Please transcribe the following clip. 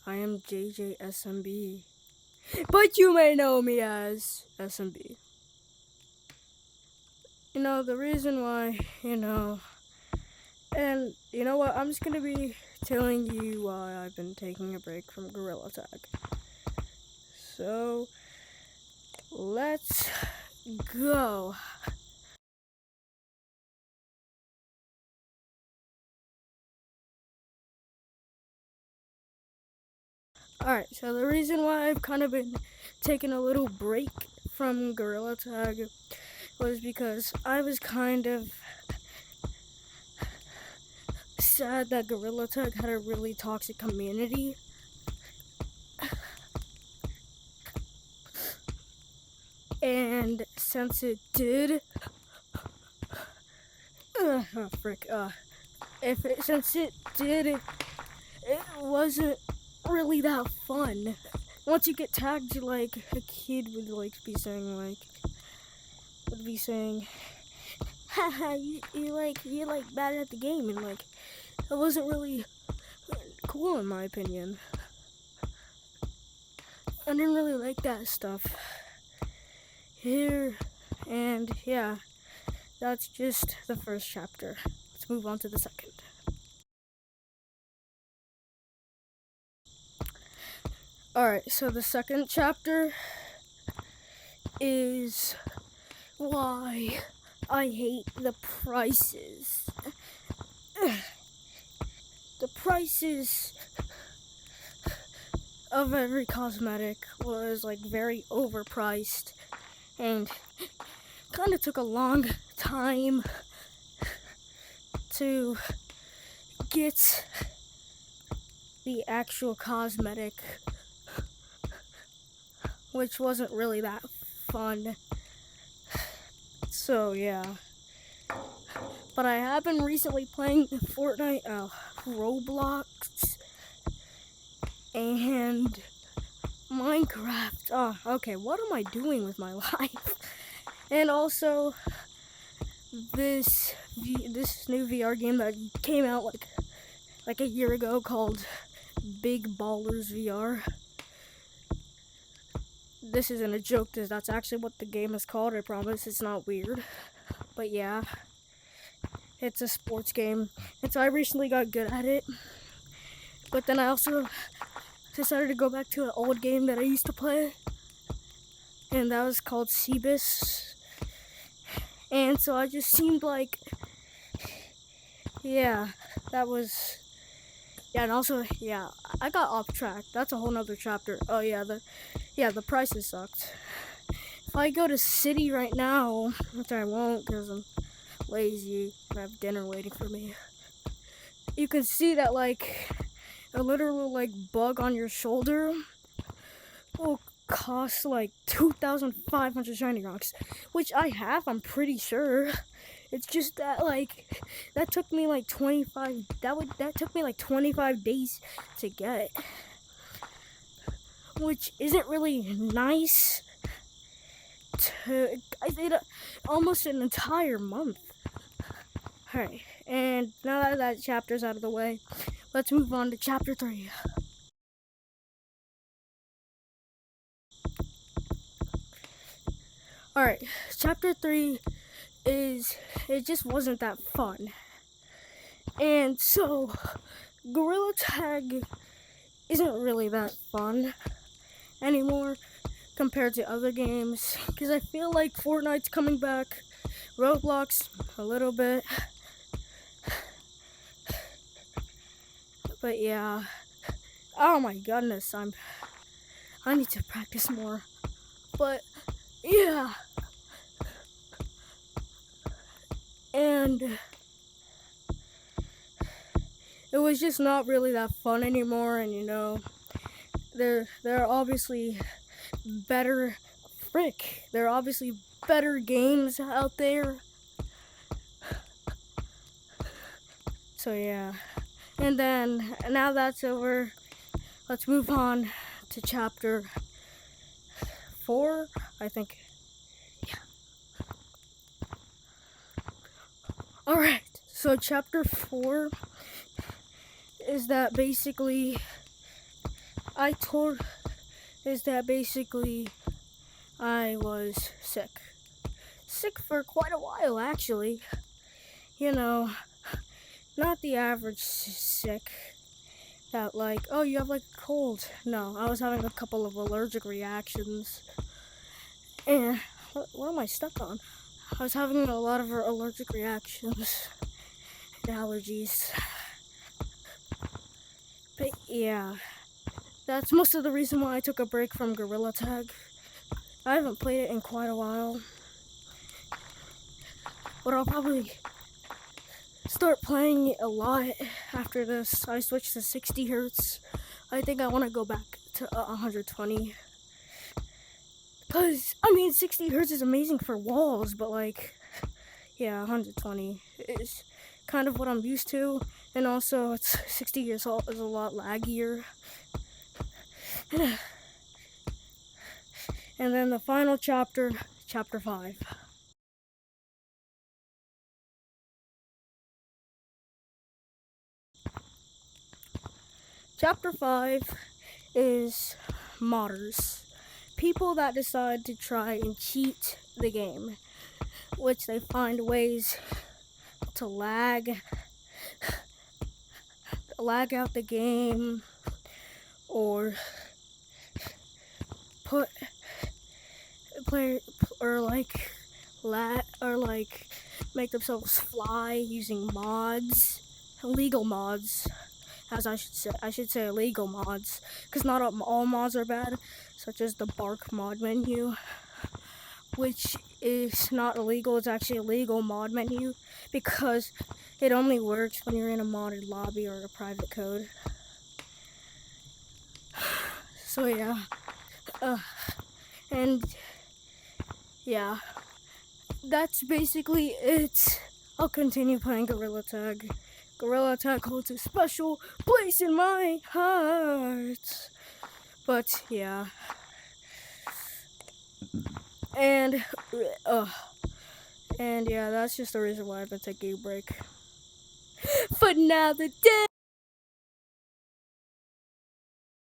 I am JJSMB, but you may know me as SMB. The reason why, and you know what, I'm just gonna be telling you why I've been taking a break from Gorilla Tag. So, let's go. Alright, so the reason why I've kind of been taking a little break from Gorilla Tag was because I was kind of sad that Gorilla Tag had a really toxic community. And since it did, it wasn't really that fun. Once you get tagged, like a kid would be saying, haha, you're bad at the game, and it wasn't really cool in my opinion. I didn't really like that stuff here, and yeah, that's just the first chapter. Let's move on to the second. Alright, so the second chapter is why I hate the prices. The prices of every cosmetic was very overpriced and kind of took a long time to get the actual cosmetic, which wasn't really that fun. So yeah, but I have been recently playing Fortnite, Roblox, and Minecraft. Oh, okay, what am I doing with my life? And also this new VR game that came out like a year ago called Big Ballers VR. This isn't a joke, that's actually what the game is called. I promise it's not weird. But yeah, it's a sports game. And so I recently got good at it. But then I also decided to go back to an old game that I used to play. And that was called Cebus. And so I just seemed like, yeah, that was, yeah, and also, yeah, I got off track. That's a whole nother chapter. Oh yeah, the prices sucked. If I go to City right now, which I won't because I'm lazy, I have dinner waiting for me, you can see that a literal bug on your shoulder will cost 2,500 shiny rocks, which I have, I'm pretty sure. It's just that that took me 25 days to get, which isn't really nice. I did almost an entire month. Alright, and now that that chapter's out of the way, let's move on to chapter 3. Alright, chapter 3 it just wasn't that fun. And so, Gorilla Tag isn't really that fun anymore compared to other games, because I feel like Fortnite's coming back, Roblox a little bit, but yeah, oh my goodness, I need to practice more, but yeah, and it was just not really that fun anymore. And there are obviously better games out there. So yeah, and then now that's over, let's move on to chapter 4, I think. Yeah. Alright, so chapter 4 is that basically I told is that basically I was sick. Sick for quite a while, actually. You know, not the average sick that like, oh, you have like a cold. No, I was having a couple of allergic reactions. And what am I stuck on? I was having a lot of allergic reactions and allergies. But yeah, that's most of the reason why I took a break from Gorilla Tag. I haven't played it in quite a while. But I'll probably start playing it a lot after this. I switched to 60 hertz. I think I want to go back to 120. Because, I mean, 60 hertz is amazing for walls, but like, yeah, 120 is kind of what I'm used to. And also, it's 60 years old is a lot laggier. And then the final chapter, chapter 5. Chapter 5 is modders. People that decide to try and cheat the game, which they find ways to lag out the game, or put player or like make themselves fly using mods, illegal mods, as I should say illegal mods, because not all mods are bad, such as the bark mod menu, which is not illegal. It's actually a legal mod menu because it only works when you're in a modded lobby or a private code. So yeah, and yeah, that's basically it. I'll continue playing Gorilla Tag. Gorilla Tag holds a special place in my heart. But yeah. And yeah, that's just the reason why I've been taking a break. For now, the day.